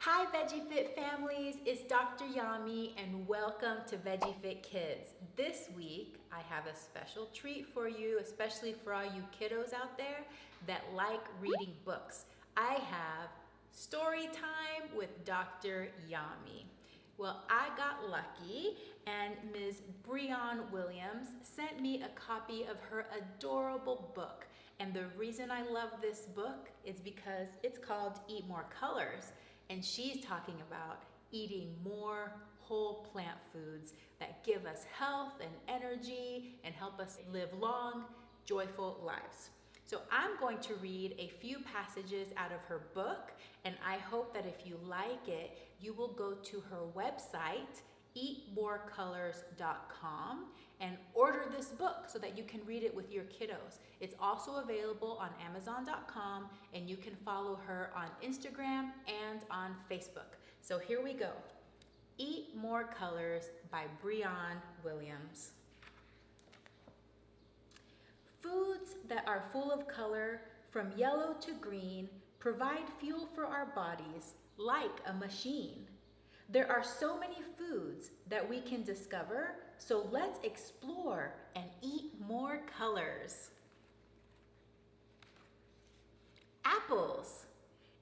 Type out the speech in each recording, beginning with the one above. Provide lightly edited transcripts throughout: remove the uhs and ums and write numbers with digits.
Hi Veggie Fit families, it's Dr. Yami and welcome to Veggie Fit Kids. This week I have a special treat for you, especially for all you kiddos out there that like reading books. I have story time with Dr. Yami. Well, I got lucky and Ms. Breon Williams sent me a copy of her adorable book. And the reason I love this book is because it's called Eat More Colors. And she's talking about eating more whole plant foods that give us health and energy and help us live long, joyful lives. So I'm going to read a few passages out of her book, and I hope that if you like it, you will go to her website, eatmorecolors.com, and order this book so that you can read it with your kiddos. It's also available on Amazon.com, and you can follow her on Instagram and on Facebook. So here we go. Eat More Colors by Breon Williams. Foods that are full of color, from yellow to green, provide fuel for our bodies like a machine. There are so many foods that we can discover, so let's explore and eat more colors. Apples,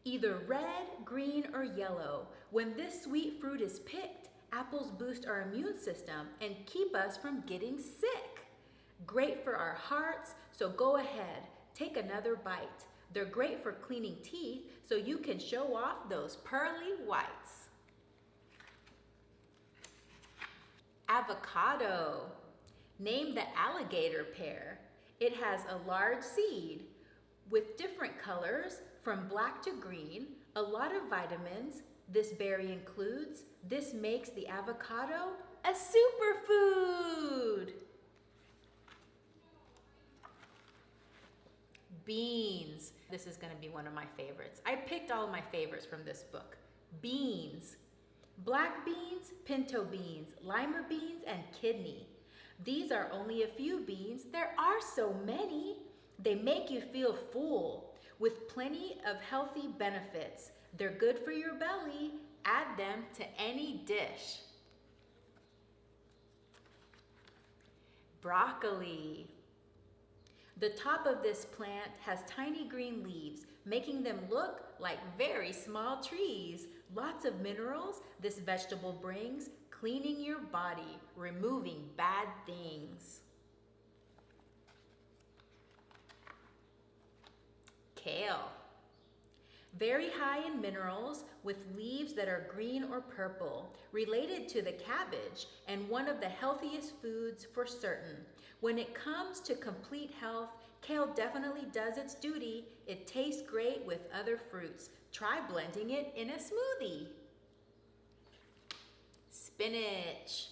either red, green, or yellow. When this sweet fruit is picked, apples boost our immune system and keep us from getting sick. Great for our hearts, so go ahead, take another bite. They're great for cleaning teeth, so you can show off those pearly whites. Avocado, named the alligator pear. It has a large seed with different colors from black to green, a lot of vitamins this berry includes. This makes the avocado a superfood. Beans. This is going to be one of my favorites. I picked all of my favorites from this book. Beans. Black beans, pinto beans, lima beans, and kidney. These are only a few beans. There are so many. They make you feel full with plenty of healthy benefits. They're good for your belly. Add them to any dish. Broccoli. The top of this plant has tiny green leaves, making them look like very small trees. Lots of minerals this vegetable brings, cleaning your body, removing bad things. Kale. Very high in minerals with leaves that are green or purple, related to the cabbage and one of the healthiest foods for certain. When it comes to complete health, kale definitely does its duty. It tastes great with other fruits. Try blending it in a smoothie. Spinach.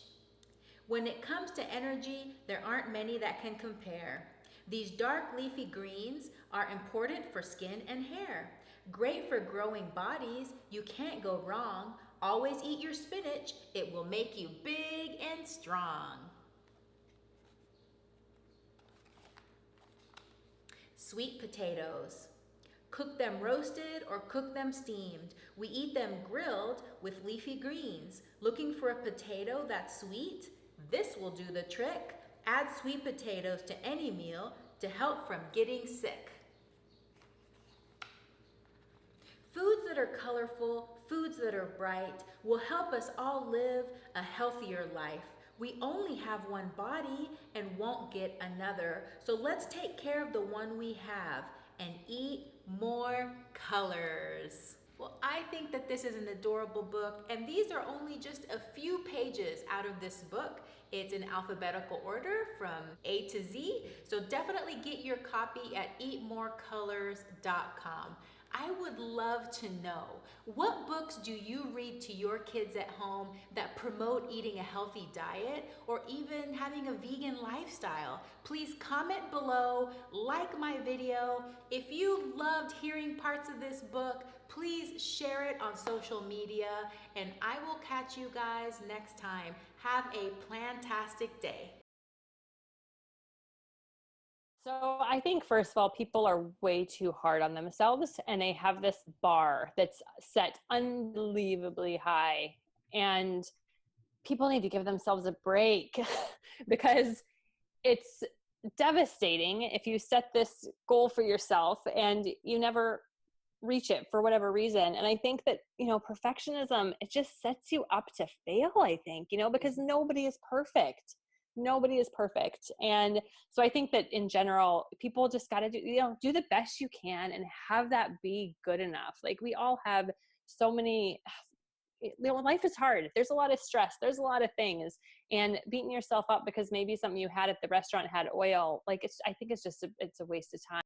When it comes to energy, there aren't many that can compare. These dark leafy greens are important for skin and hair. Great for growing bodies. You can't go wrong. Always eat your spinach. It will make you big and strong. Sweet potatoes. Cook them roasted or cook them steamed. We eat them grilled with leafy greens. Looking for a potato that's sweet? This will do the trick. Add sweet potatoes to any meal to help from getting sick. Foods that are colorful, foods that are bright, will help us all live a healthier life. We only have one body and won't get another, so let's take care of the one we have and eat more colors. Well, I think that this is an adorable book, and these are only just a few pages out of this book. It's in alphabetical order from A to Z, so definitely get your copy at eatmorecolors.com. I would love to know, what books do you read to your kids at home that promote eating a healthy diet or even having a vegan lifestyle? Please comment below, like my video. If you loved hearing parts of this book, please share it on social media, and I will catch you guys next time. Have a plantastic day. So I think first of all, people are way too hard on themselves and they have this bar that's set unbelievably high. And people need to give themselves a break because it's devastating if you set this goal for yourself and you never reach it for whatever reason. And I think that, perfectionism, it just sets you up to fail, I think, because nobody is perfect. Nobody is perfect. And so I think that in general, people just got to do the best you can and have that be good enough. Like we all have so many, life is hard. There's a lot of stress. There's a lot of things, and beating yourself up because maybe something you had at the restaurant had oil. Like I think it's just it's a waste of time.